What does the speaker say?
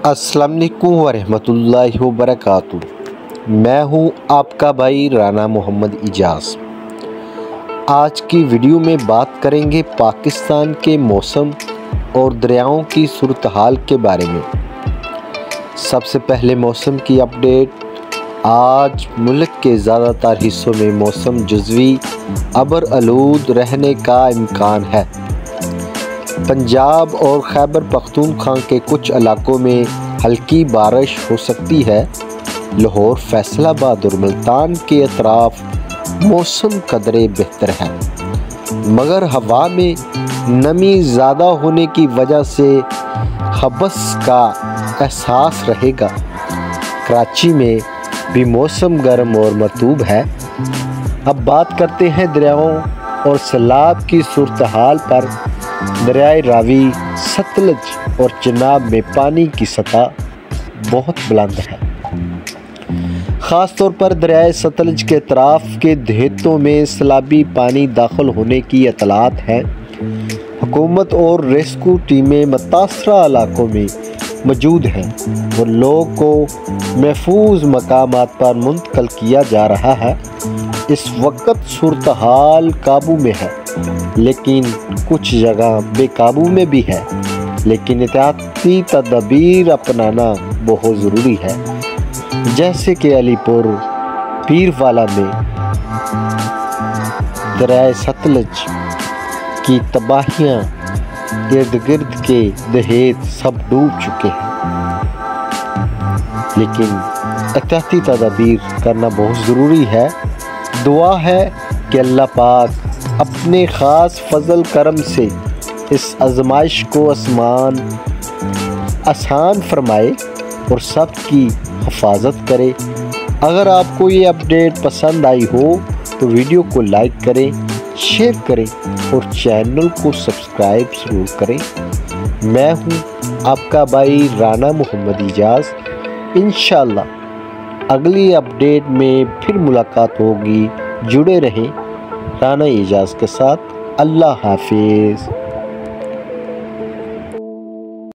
अस्सलाम वालेकुम वरहमतुल्लाहि वबरकातुहू। मैं हूं आपका भाई राना मोहम्मद इजाज़। आज की वीडियो में बात करेंगे पाकिस्तान के मौसम और दरियाओं की सूरत हाल के बारे में। सबसे पहले मौसम की अपडेट। आज मुल्क के ज़्यादातर हिस्सों में मौसम जुज़वी अबर आलूद रहने का इम्कान है। पंजाब और खैबर पख्तूनख्वा के कुछ इलाकों में हल्की बारिश हो सकती है। लाहौर, फैसलाबाद और मुल्तान के अतराफ मौसम कदरे बेहतर है, मगर हवा में नमी ज़्यादा होने की वजह से हबस का एहसास रहेगा। कराची में भी मौसम गर्म और मरतूब है। अब बात करते हैं दरियाओं और सैलाब की सूरत हाल पर। दरियाए रावी, सतलज और चिनाब में पानी की सतह बहुत बुलंद है। ख़ास तौर पर दरियाए सतलज के अतराफ के देहातों में सैलाबी पानी दाखिल होने की इत्तलात है। हुकूमत और रेस्क्यू टीमें मुतासरा इलाकों में मौजूद हैं और लोगों को महफूज मकामात पर मुंतकिल किया जा रहा है। इस वक्त सूरत हाल काबू में है, लेकिन कुछ जगह बेकाबू में भी है। लेकिन एहतियाती तदबीर अपनाना बहुत ज़रूरी है, जैसे कि अलीपुर, पीरवाला में दरियाए सतलज की तबाहियाँ, इर्द गिर्द के देहात सब डूब चुके हैं। लेकिन एहतियाती तदबीर करना बहुत ज़रूरी है। दुआ है कि अल्लाह पाक अपने ख़ास फजल करम से इस आजमाइश को आसान फरमाए और सब की हिफाजत करे। अगर आपको ये अपडेट पसंद आई हो तो वीडियो को लाइक करें, शेयर करें और चैनल को सब्सक्राइब ज़रूर करें। मैं हूँ आपका भाई राना मोहम्मद इजाज़। इंशाअल्लाह अगली अपडेट में फिर मुलाकात होगी। जुड़े रहें राना इजाज़ के साथ। अल्लाह हाफिज़।